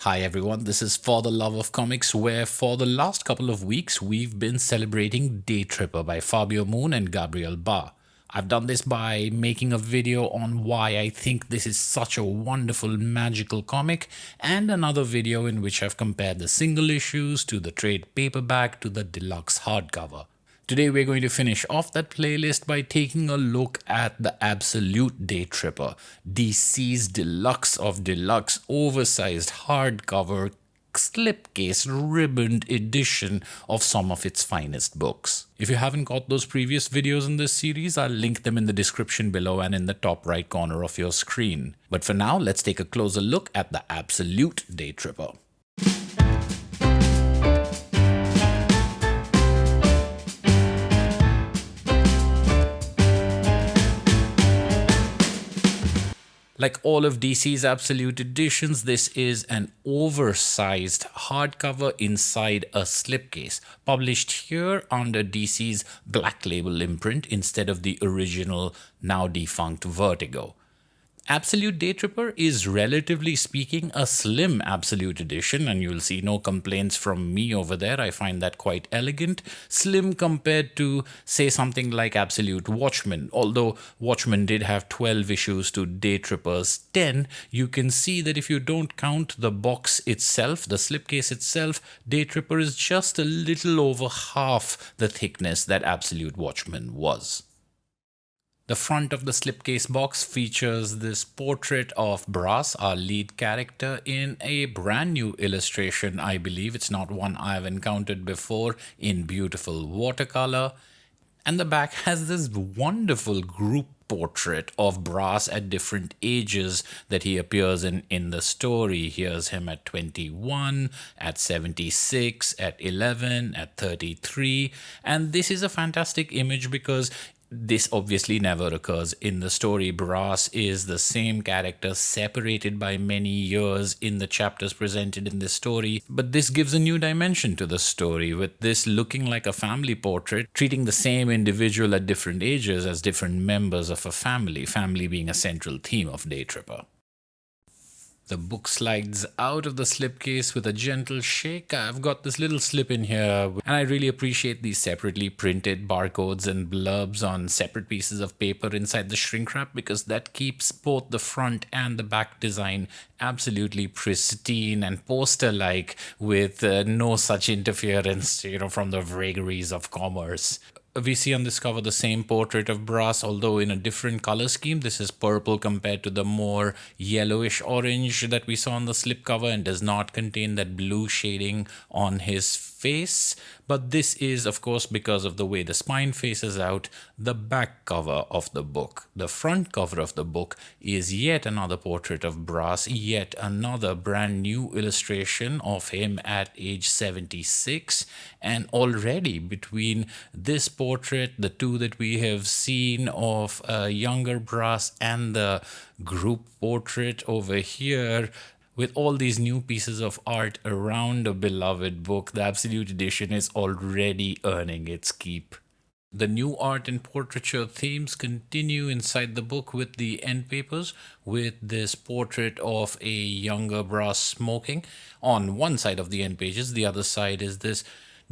Hi everyone, this is For the Love of Comics, where for the last couple of weeks we've been celebrating Daytripper by Fabio and Gabriel. I've done this by making a video on why I think this is such a wonderful magical comic, and another video in which I've compared the single issues to the trade paperback to the deluxe hardcover. Today we're going to finish off that playlist by taking a look at the absolute Daytripper, DC's deluxe of deluxe oversized hardcover slipcase ribboned edition of some of its finest books. If you haven't got those previous videos in this series, I'll link them in the description below and in the top right corner of your screen. But for now, let's take a closer look at the absolute Daytripper. Like all of DC's Absolute editions, this is an oversized hardcover inside a slipcase, published here under DC's Black Label imprint instead of the original, now defunct Vertigo. Absolute Daytripper is, relatively speaking, a slim Absolute edition, and you'll see no complaints from me over there. I find that quite elegant. Slim compared to, say, something like Absolute Watchmen. Although Watchmen did have 12 issues to Daytripper's 10, you can see that if you don't count the box itself, the slipcase itself, Daytripper is just a little over half the thickness that Absolute Watchmen was. The front of the slipcase box features this portrait of Brass, our lead character, in a brand new illustration. I believe it's not one I've encountered before, in beautiful watercolor. And the back has this wonderful group portrait of Brass at different ages that he appears in the story. Here's him at 21, at 76, at 11, at 33. And this is a fantastic image because this obviously never occurs in the story. Brass is the same character, separated by many years in the chapters presented in this story, but this gives a new dimension to the story, with this looking like a family portrait, treating the same individual at different ages as different members of a family being a central theme of Daytripper. The book slides out of the slipcase with a gentle shake. I've got this little slip in here, and I really appreciate these separately printed barcodes and blurbs on separate pieces of paper inside the shrink wrap, because that keeps both the front and the back design absolutely pristine and poster-like, with no such interference, from the vagaries of commerce. We see on this cover the same portrait of Brass, although in a different color scheme. This is purple compared to the more yellowish orange that we saw on the slipcover, and does not contain that blue shading on his face. But this is, of course, because of the way the spine faces out, the back cover of the book. The front cover of the book is yet another portrait of Brass, yet another brand new illustration of him at age 76. And already between this portrait, the two that we have seen of younger Brass, and the group portrait over here, with all these new pieces of art around a beloved book, the Absolute Edition is already earning its keep. The new art and portraiture themes continue inside the book with the endpapers, with this portrait of a younger Brass smoking on one side of the end pages. The other side is this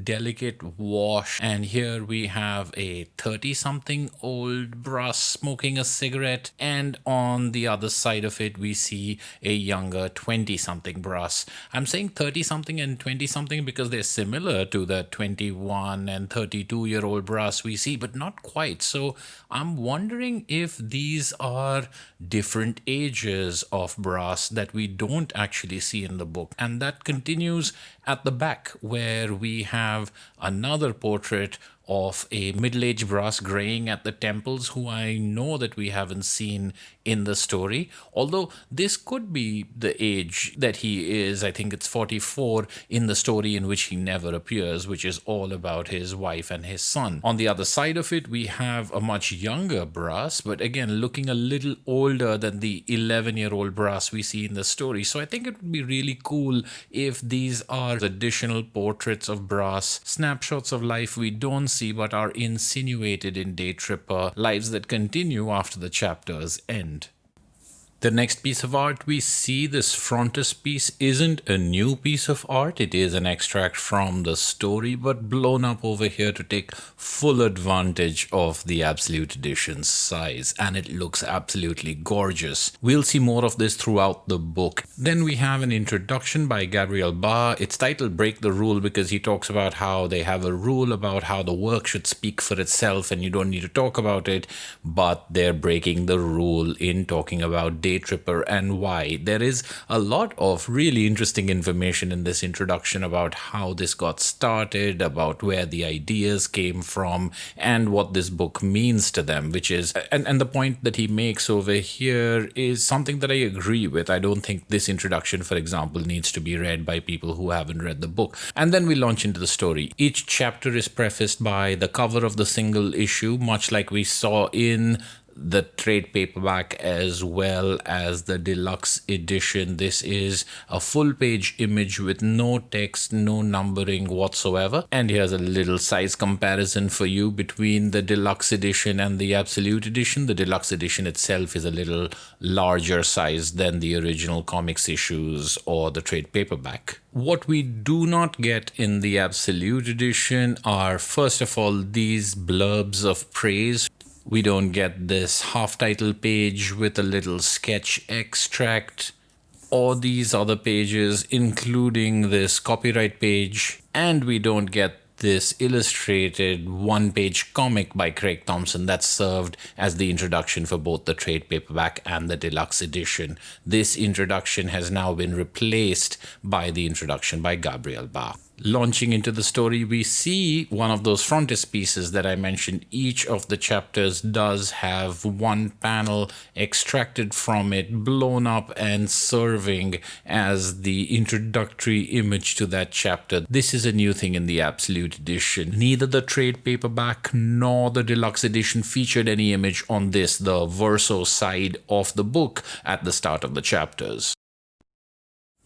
delicate wash, and here we have a 30-something old Brass smoking a cigarette, and on the other side of it we see a younger 20-something Brass. I'm saying 30-something and 20-something because they're similar to the 21 and 32-year-old Brass we see, but not quite. So I'm wondering if these are different ages of Brass that we don't actually see in the book. And that continues at the back, where we have another portrait of a middle-aged Brass graying at the temples, who I know that we haven't seen in the story, although this could be the age that he is. I think it's 44 in the story in which he never appears, which is all about his wife and his son. On the other side of it, we have a much younger Brass, but again looking a little older than the 11-year-old Brass we see in the story. So I think it would be really cool if these are additional portraits of Brass, snapshots of life we don't see but are insinuated in Daytripper, lives that continue after the chapter's end. The next piece of art we see, this frontispiece, isn't a new piece of art. It is an extract from the story, but blown up over here to take full advantage of the Absolute Edition's size. And it looks absolutely gorgeous. We'll see more of this throughout the book. Then we have an introduction by Gabriel. It's titled Break the Rule because he talks about how they have a rule about how the work should speak for itself and you don't need to talk about it, but they're breaking the rule in talking about Daytripper and why. There is a lot of really interesting information in this introduction about how this got started, about where the ideas came from, and what this book means to them, which is, and the point that he makes over here is something that I agree with. I don't think this introduction, for example, needs to be read by people who haven't read the book. And then we launch into the story. Each chapter is prefaced by the cover of the single issue, much like we saw in the trade paperback as well as the deluxe edition. This is a full page image with no text, no numbering whatsoever. And here's a little size comparison for you between the deluxe edition and the absolute edition. The deluxe edition itself is a little larger size than the original comics issues or the trade paperback. What we do not get in the absolute edition are, first of all, these blurbs of praise. We don't get this half-title page with a little sketch extract or these other pages, including this copyright page. And we don't get this illustrated one-page comic by Craig Thompson that's served as the introduction for both the trade paperback and the deluxe edition. This introduction has now been replaced by the introduction by Gabriel. Launching into the story, we see one of those frontispieces that I mentioned. Each of the chapters does have one panel extracted from it, blown up and serving as the introductory image to that chapter. This is a new thing in the Absolute Edition. Neither the trade paperback nor the deluxe edition featured any image on this, the verso side of the book, at the start of the chapters.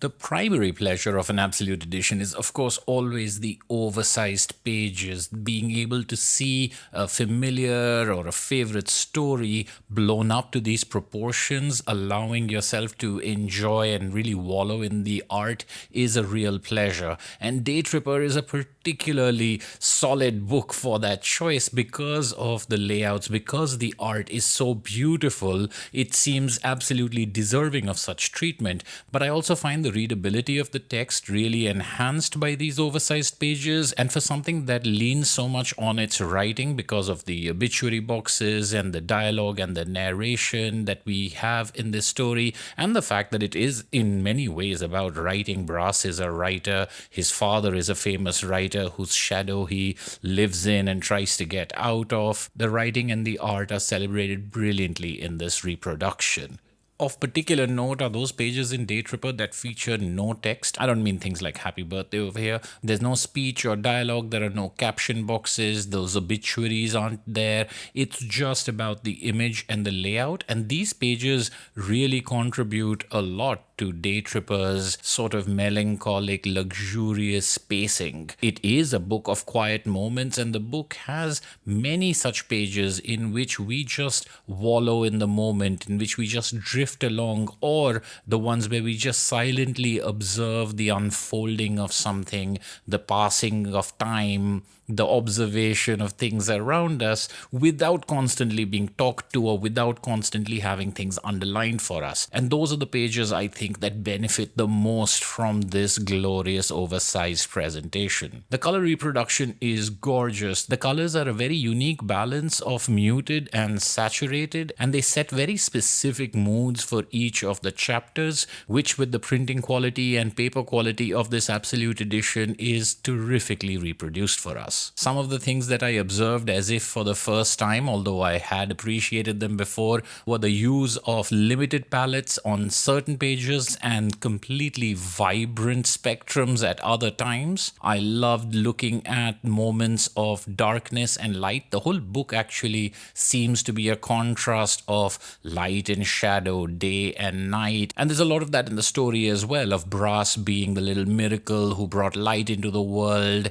The primary pleasure of an Absolute Edition is, of course, always the oversized pages, being able to see a familiar or a favorite story blown up to these proportions, allowing yourself to enjoy and really wallow in the art is a real pleasure. And Daytripper is a particularly solid book for that choice because of the layouts, because the art is so beautiful. It seems absolutely deserving of such treatment. But I also find the readability of the text really enhanced by these oversized pages, and for something that leans so much on its writing because of the obituary boxes and the dialogue and the narration that we have in this story, and the fact that it is in many ways about writing. Brass is a writer, his father is a famous writer whose shadow he lives in and tries to get out of. The writing and the art are celebrated brilliantly in this reproduction. Of particular note are those pages in Daytripper that feature no text. I don't mean things like happy birthday over here. There's no speech or dialogue. There are no caption boxes. Those obituaries aren't there. It's just about the image and the layout. And these pages really contribute a lot to Daytripper's sort of melancholic, luxurious pacing. It is a book of quiet moments, and the book has many such pages in which we just wallow in the moment, in which we just drift along, or the ones where we just silently observe the unfolding of something, the passing of time, the observation of things around us without constantly being talked to or without constantly having things underlined for us. And those are the pages I think that benefit the most from this glorious oversized presentation. The color reproduction is gorgeous. The colors are a very unique balance of muted and saturated, and they set very specific moods for each of the chapters, which with the printing quality and paper quality of this Absolute Edition is terrifically reproduced for us. Some of the things that I observed as if for the first time, although I had appreciated them before, were the use of limited palettes on certain pages and completely vibrant spectrums at other times. I loved looking at moments of darkness and light. The whole book actually seems to be a contrast of light and shadow, day and night. And there's a lot of that in the story as well, of Brass being the little miracle who brought light into the world,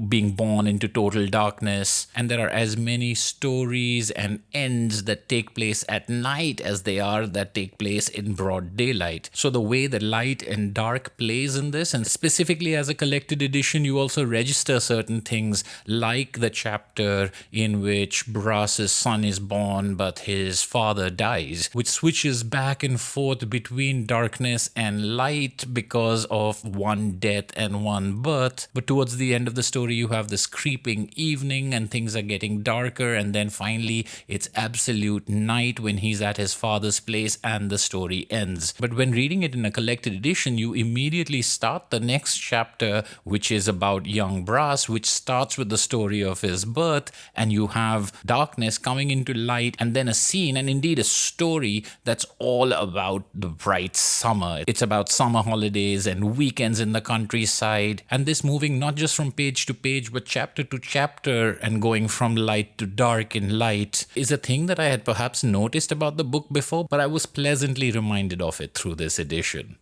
being born drawn into total darkness, and there are as many stories and ends that take place at night as they are that take place in broad daylight. So the way the light and dark plays in this, and specifically as a collected edition, you also register certain things like the chapter in which Brass's son is born but his father dies, which switches back and forth between darkness and light because of one death and one birth. But towards the end of the story, you have this creeping evening and things are getting darker, and then finally it's absolute night when he's at his father's place and the story ends. But when reading it in a collected edition, you immediately start the next chapter, which is about young Brass, which starts with the story of his birth, and you have darkness coming into light, and then a scene, and indeed a story that's all about the bright summer. It's about summer holidays and weekends in the countryside, and this moving not just from page to page, but chapter to chapter, and going from light to dark in light is a thing that I had perhaps noticed about the book before, but I was pleasantly reminded of it through this edition.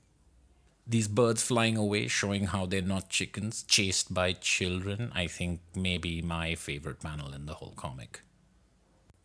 These birds flying away, showing how they're not chickens, chased by children, I think maybe my favorite panel in the whole comic.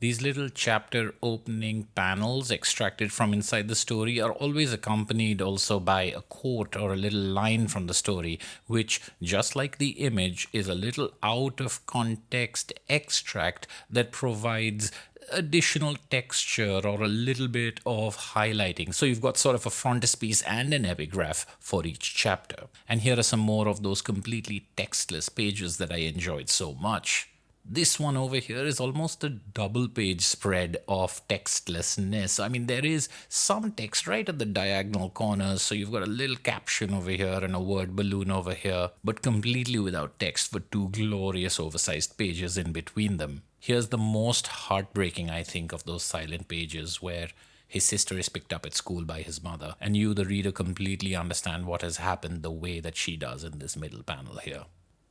These little chapter opening panels extracted from inside the story are always accompanied also by a quote or a little line from the story, which, just like the image, is a little out of context extract that provides additional texture or a little bit of highlighting. So you've got sort of a frontispiece and an epigraph for each chapter. And here are some more of those completely textless pages that I enjoyed so much. This one over here is almost a double page spread of textlessness. I mean, there is some text right at the diagonal corners, so you've got a little caption over here and a word balloon over here, but completely without text for two glorious oversized pages in between them. Here's the most heartbreaking, I think, of those silent pages where his sister is picked up at school by his mother, and you, the reader, completely understand what has happened the way that she does in this middle panel here.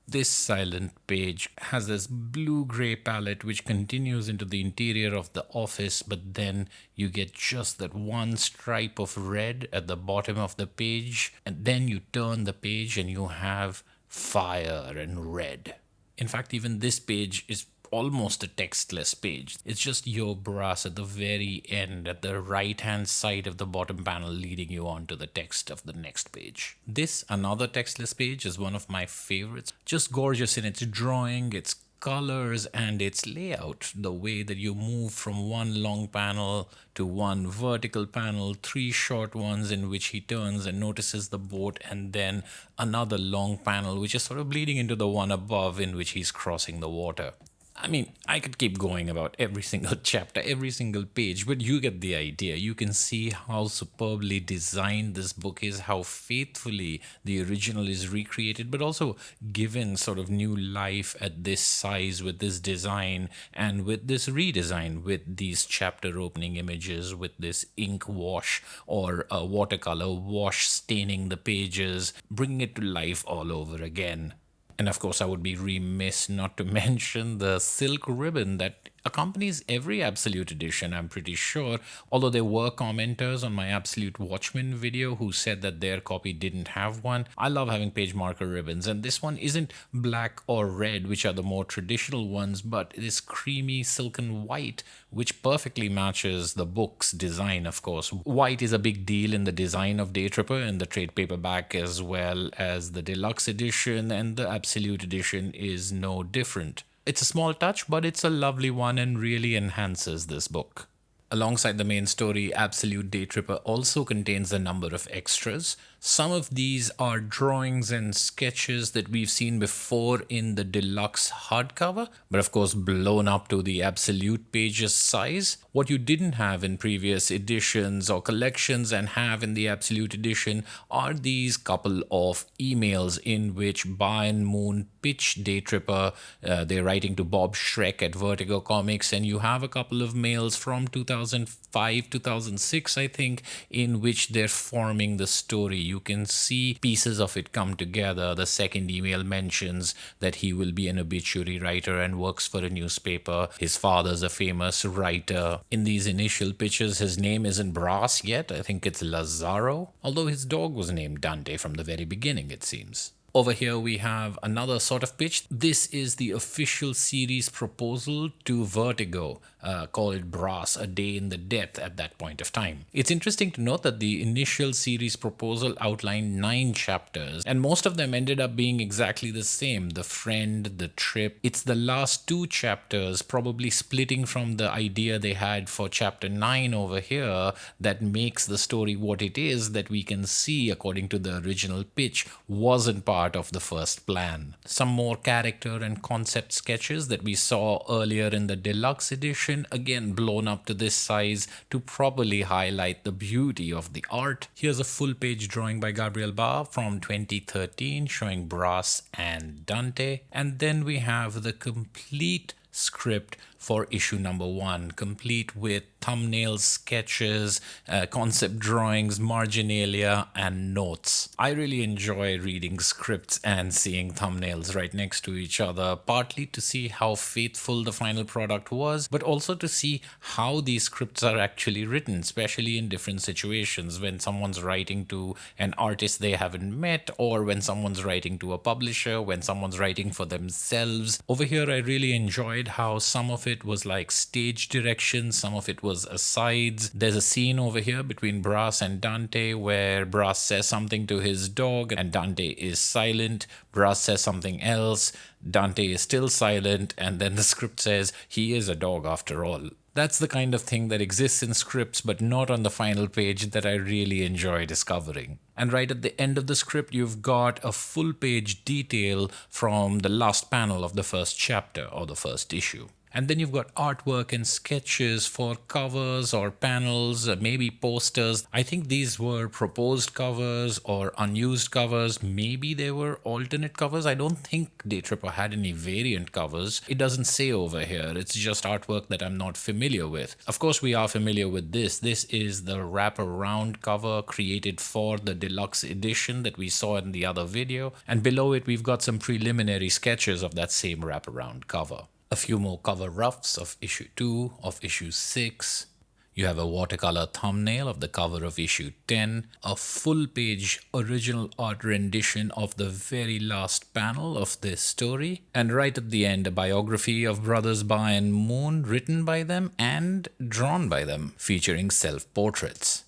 This silent page has this blue-gray palette which continues into the interior of the office, but then you get just that one stripe of red at the bottom of the page, and then you turn the page and you have fire and red. In fact, even this page is almost a textless page. It's just your Brass at the very end, at the right-hand side of the bottom panel, leading you on to the text of the next page. This, another textless page, is one of my favorites. Just gorgeous in its drawing, its colors, and its layout. The way that you move from one long panel to one vertical panel, three short ones in which he turns and notices the boat, and then another long panel which is sort of bleeding into the one above in which he's crossing the water. I mean, I could keep going about every single chapter, every single page, but you get the idea. You can see how superbly designed this book is, how faithfully the original is recreated, but also given sort of new life at this size with this design and with this redesign, with these chapter opening images, with this ink wash or a watercolor wash staining the pages, bringing it to life all over again. And of course, I would be remiss not to mention the silk ribbon that accompanies every Absolute edition, I'm pretty sure, although there were commenters on my Absolute Watchmen video who said that their copy didn't have one. I love having page marker ribbons, and this one isn't black or red, which are the more traditional ones, but it is creamy silken white, which perfectly matches the book's design, of course. White is a big deal in the design of Daytripper in the trade paperback as well as the deluxe edition, and the Absolute edition is no different. It's a small touch, but it's a lovely one and really enhances this book. Alongside the main story, Absolute Daytripper also contains a number of extras. Some of these are drawings and sketches that we've seen before in the deluxe hardcover, but of course blown up to the Absolute pages size. What you didn't have in previous editions or collections and have in the Absolute edition are these couple of emails in which Ba and Moon pitch Daytripper. They're writing to Bob Schreck at Vertigo Comics, and you have a couple of mails from 2005, 2006, I think, in which they're forming the story. You can see pieces of it come together. The second email mentions that he will be an obituary writer and works for a newspaper. His father's a famous writer. In these initial pitches, his name isn't Brass yet. I think it's Lazaro, although his dog was named Dante from the very beginning, it seems. Over here we have another sort of pitch. This is the official series proposal to Vertigo, called Brass, A Day in the Death at that point of time. It's interesting to note that the initial series proposal outlined 9 chapters, and most of them ended up being exactly the same. The Friend, The Trip. It's the last 2 chapters, probably splitting from the idea they had for chapter 9 over here, that makes the story what it is, that we can see, according to the original pitch, wasn't part of the first plan. Some more character and concept sketches that we saw earlier in the deluxe edition, again blown up to this size to properly highlight the beauty of the art. Here's a full page drawing by Gabriel from 2013 showing Brass and Dante. And then we have the complete script for issue number 1, complete with thumbnails, sketches, concept drawings, marginalia, and notes. I really enjoy reading scripts and seeing thumbnails right next to each other, partly to see how faithful the final product was, but also to see how these scripts are actually written, especially in different situations, when someone's writing to an artist they haven't met, or when someone's writing to a publisher, when someone's writing for themselves. Over here, I really enjoyed how some of it was like stage direction, some of it was asides. There's a scene over here between Brass and Dante where Brass says something to his dog and Dante is silent. Brass says something else, Dante is still silent, and then the script says he is a dog after all. That's the kind of thing that exists in scripts but not on the final page that I really enjoy discovering. And right at the end of the script, you've got a full page detail from the last panel of the first chapter or the first issue. And then you've got artwork and sketches for covers or panels, maybe posters. I think these were proposed covers or unused covers. Maybe they were alternate covers. I don't think Daytripper had any variant covers. It doesn't say over here. It's just artwork that I'm not familiar with. Of course, we are familiar with this. This is the wraparound cover created for the deluxe edition that we saw in the other video. And below it, we've got some preliminary sketches of that same wraparound cover. A few more cover roughs of issue 2, of issue 6. You have a watercolor thumbnail of the cover of issue 10, a full page original art rendition of the very last panel of this story, and right at the end a biography of brothers Ba and Moon written by them and drawn by them, featuring self-portraits.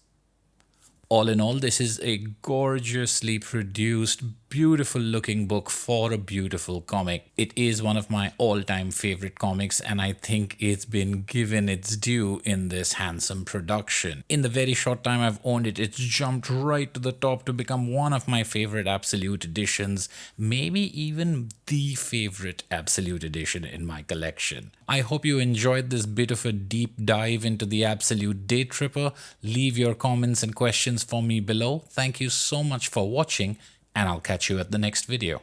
All in all, this is a gorgeously produced, beautiful looking book for a beautiful comic. It is one of my all-time favorite comics, and I think it's been given its due in this handsome production. In the very short time I've owned it, it's jumped right to the top to become one of my favorite Absolute editions, maybe even the favorite Absolute edition in my collection. I hope you enjoyed this bit of a deep dive into the Absolute Daytripper. Leave your comments and questions for me below. Thank you so much for watching, and I'll catch you at the next video.